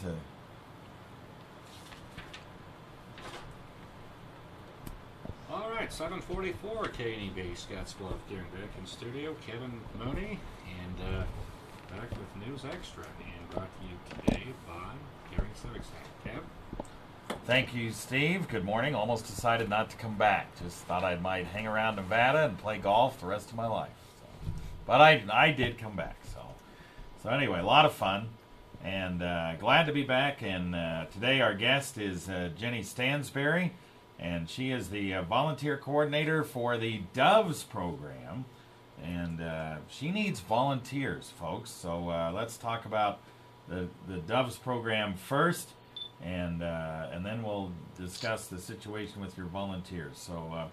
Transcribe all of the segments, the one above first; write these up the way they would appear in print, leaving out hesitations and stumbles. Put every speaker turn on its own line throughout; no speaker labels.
to...
All right, 7:44 KNEB Scottsbluff getting back in studio. Kevin Mooney and back with News Extra and brought to you today by Gary Civic Center. Kev?
Thank you, Steve. Good morning. Almost decided not to come back. Just thought I might hang around Nevada and play golf the rest of my life. So. But I did come back. So anyway, a lot of fun. And glad to be back. And today our guest is Jeni Stansbury. And she is the volunteer coordinator for the Doves program. And she needs volunteers, folks. So let's talk about the Doves program first. And then we'll discuss the situation with your volunteers. So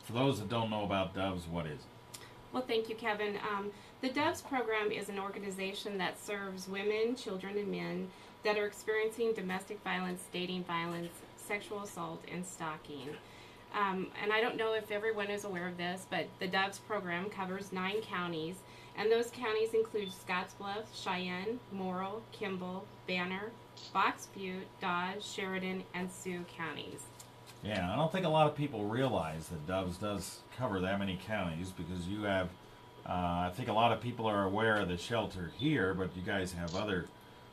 for those that don't know about Doves, what is it?
Well, thank you, Kevin. The Doves program is an organization that serves women, children, and men that are experiencing domestic violence, dating violence, sexual assault, and stalking. And I don't know if everyone is aware of this, but the Doves program covers 9 counties, and those counties include Scottsbluff, Cheyenne, Morrill, Kimball, Banner, Box Butte, Dodge, Sheridan, and Sioux counties.
Yeah, I don't think a lot of people realize that Doves does cover that many counties, because you have, I think a lot of people are aware of the shelter here, but you guys have other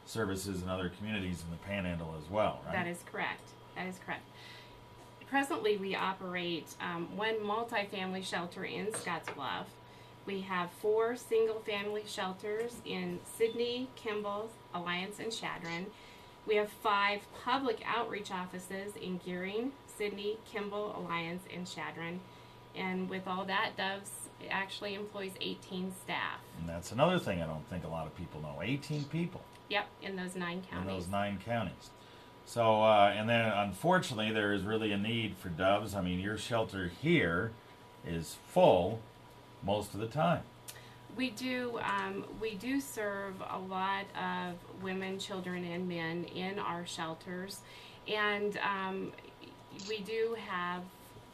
services in other communities in the Panhandle as well, right?
That is correct. That is correct. Presently, we operate one multifamily shelter in Scottsbluff. We have 4 single-family shelters in Sidney, Kimball, Alliance, and Chadron. We have 5 public outreach offices in Gearing, Sidney, Kimball, Alliance, and Chadron. And with all that, Doves actually employs 18 staff.
And that's another thing I don't think a lot of people know. 18 people.
Yep, in those 9 counties.
In those 9 counties. So, and then unfortunately, there is really a need for Doves. I mean, your shelter here is full most of the time.
We do serve a lot of women, children, and men in our shelters, and we do have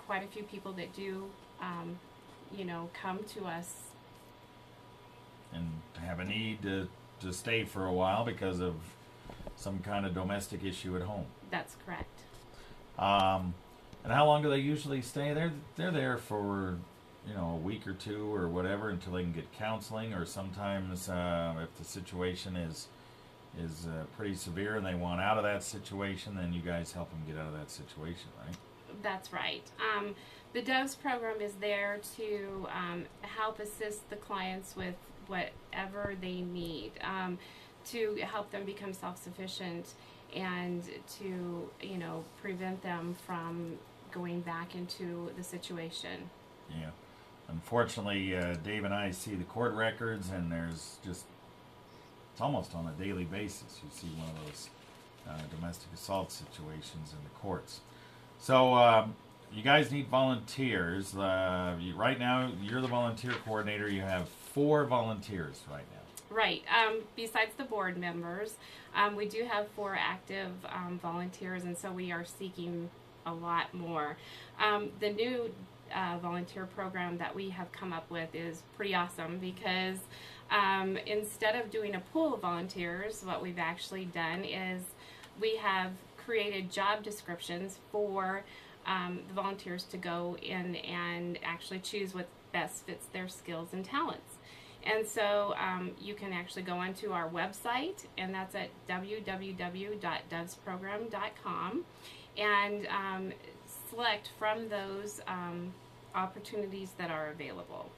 quite a few people that do, come to us
and have a need to stay for a while because of some kind of domestic issue at home.
That's correct.
And how long do they usually stay? They're there for, a week or 2 or whatever until they can get counseling, or sometimes if the situation is pretty severe and they want out of that situation, then you guys help them get out of that situation, right?
That's right. The Doves program is there to help assist the clients with whatever they need, to help them become self-sufficient and to, prevent them from going back into the situation.
Yeah. Unfortunately, Dave and I see the court records, and there's just, it's almost on a daily basis. You see one of those domestic assault situations in the courts. So you guys need volunteers. Right now, you're the volunteer coordinator. You have 4 volunteers right now.
Right. Besides the board members, we do have 4 active volunteers, and so we are seeking a lot more. The new volunteer program that we have come up with is pretty awesome, because instead of doing a pool of volunteers, what we've actually done is we have created job descriptions for the volunteers to go in and actually choose what best fits their skills and talents. And so you can actually go onto our website, and that's at www.dovesprogram.com, and select from those opportunities that are available.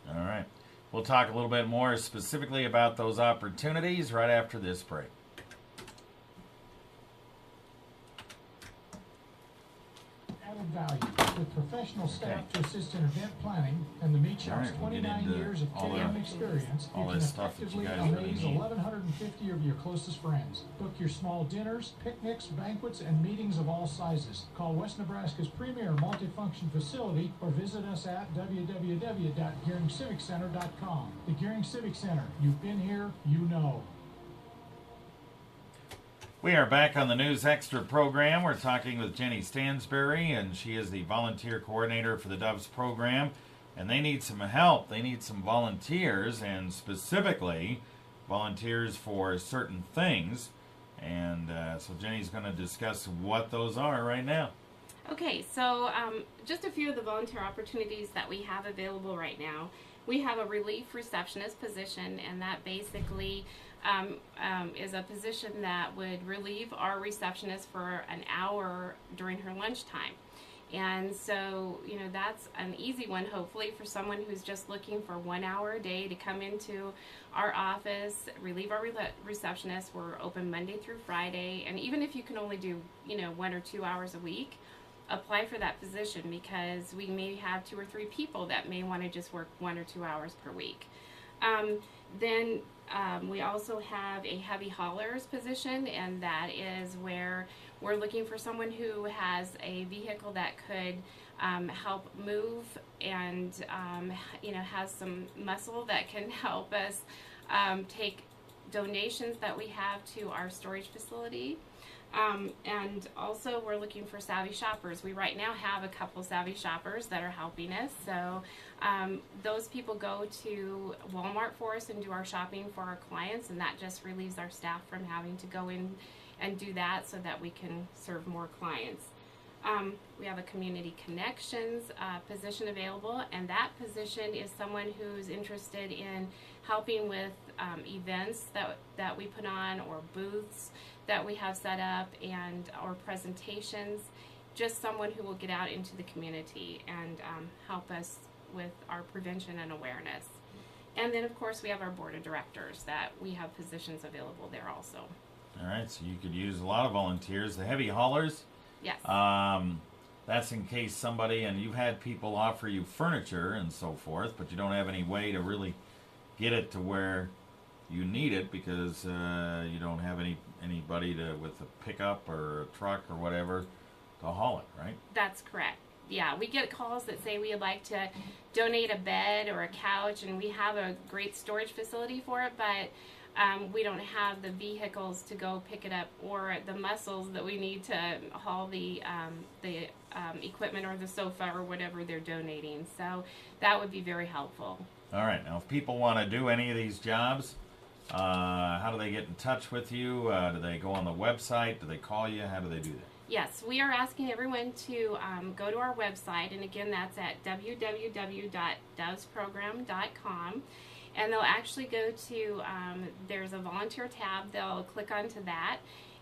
All right. We'll talk a little bit more specifically about those opportunities right after this break.
Added value with professional staff to assist in event planning and the Meat Shop's 29 years of KNEB experience, you can effectively amaze 1,150 of your closest friends. Book your small dinners, picnics, banquets, and meetings of all sizes. Call West Nebraska's premier multifunction facility or visit us at www.gearingciviccenter.com. The Gearing Civic Center. You've been here, you know.
We are back on the News Extra program. We're talking with Jeni Stansbury, and she is the volunteer coordinator for the Doves program. And they need some help. They need some volunteers, and specifically volunteers for certain things. And so Jenny's going to discuss what those are right now.
Okay, so just a few of the volunteer opportunities that we have available right now. We have a relief receptionist position, and that basically is a position that would relieve our receptionist for an hour during her lunchtime. And so, you know, that's an easy one, hopefully, for someone who's just looking for 1 hour a day to come into our office, relieve our receptionist. We're open Monday through Friday, and even if you can only do, you know, 1 or 2 hours a week, apply for that position, because we may have 2 or 3 people that may want to just work 1 or 2 hours per week. Then we also have a heavy haulers position, and that is where we're looking for someone who has a vehicle that could help move and you know, has some muscle that can help us take donations that we have to our storage facility. And also we're looking for savvy shoppers. We right now have a couple savvy shoppers that are helping us. So those people go to Walmart for us and do our shopping for our clients, and that just relieves our staff from having to go in and do that so that we can serve more clients. We have a community connections position available, and that position is someone who's interested in helping with events that we put on, or booths that we have set up, and or presentations. Just someone who will get out into the community and help us with our prevention and awareness. And then, of course, we have our board of directors that we have positions available there also.
All right, so you could use a lot of volunteers. The heavy haulers,
Yes.
that's in case somebody, and you've had people offer you furniture and so forth, but you don't have any way to really get it to where you need it, because you don't have anybody with a pickup or a truck or whatever to haul it, right?
That's correct. Yeah, we get calls that say we would like to donate a bed or a couch, and we have a great storage facility for it, but we don't have the vehicles to go pick it up, or the muscles that we need to haul the equipment or the sofa or whatever they're donating. So that would be very helpful.
All right, now if people want to do any of these jobs, how do they get in touch with you? Do they go on the website? Do they call you? How do they do that?
Yes, we are asking everyone to go to our website, and again, that's at www.dovesprogram.com. And they'll actually go to, there's a volunteer tab, they'll click onto that,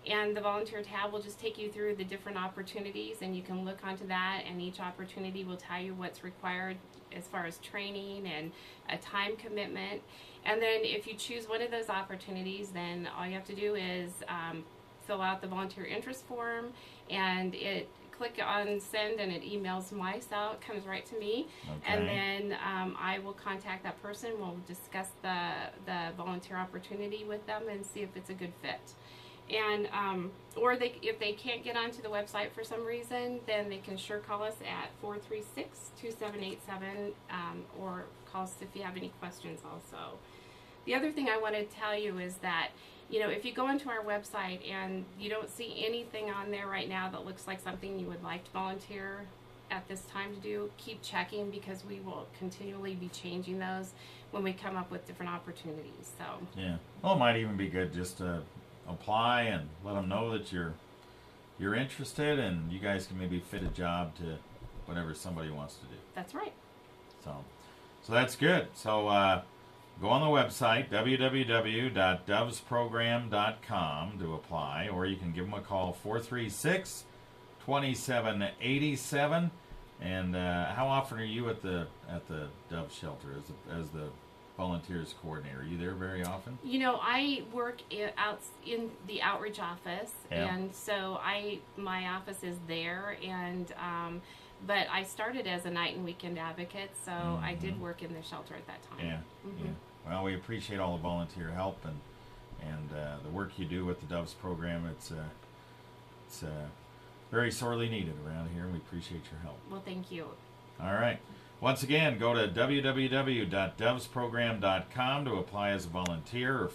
and the volunteer tab will just take you through the different opportunities, and you can look onto that, and each opportunity will tell you what's required as far as training and a time commitment. And then if you choose one of those opportunities, then all you have to do is fill out the volunteer interest form, and click on send, and it emails my cell. It comes right to me.
Okay.
And then I will contact that person. We'll discuss the volunteer opportunity with them and see if it's a good fit. And or if they can't get onto the website for some reason, then they can sure call us at 436-2787, or call us if you have any questions also. The other thing I want to tell you is that, you know, if you go into our website and you don't see anything on there right now that looks like something you would like to volunteer at this time to do, keep checking, because we will continually be changing those when we come up with different opportunities. So
Yeah. Well, it might even be good just to apply and let them know that you're interested, and you guys can maybe fit a job to whatever somebody wants to do.
that's right.
So that's good. So go on the website, www.dovesprogram.com, to apply, or you can give them a call, 436-2787. And how often are you at the Dove shelter as the volunteers coordinator? Are you there very often?
You know, I work out in the outreach office,
Yeah.
and so my office is there, and but I started as a night and weekend advocate, so I did work in the shelter at that time.
Yeah.
Mm-hmm.
Yeah. Well, we appreciate all the volunteer help and the work you do with the Doves program. It's very sorely needed around here, and we appreciate your help.
Well, thank you.
All right. Once again, go to www.dovesprogram.com to apply as a volunteer, or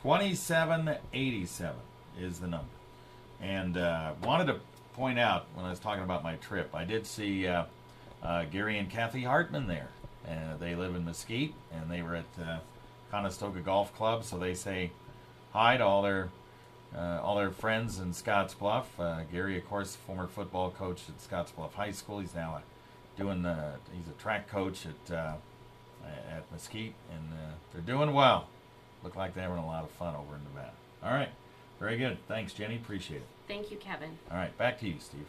436-2787 is the number. And wanted to point out, when I was talking about my trip, I did see Gary and Kathy Hartman there. They live in Mesquite, and they were at Conestoga Golf Club, so they say hi to all their all their friends in Scottsbluff. Gary, of course, former football coach at Scottsbluff High School. He's now he's a track coach at Mesquite, and they're doing well. Look like they're having a lot of fun over in Nevada. All right, very good. Thanks, Jenny. Appreciate it.
Thank you, Kevin.
All right, back to you, Steve.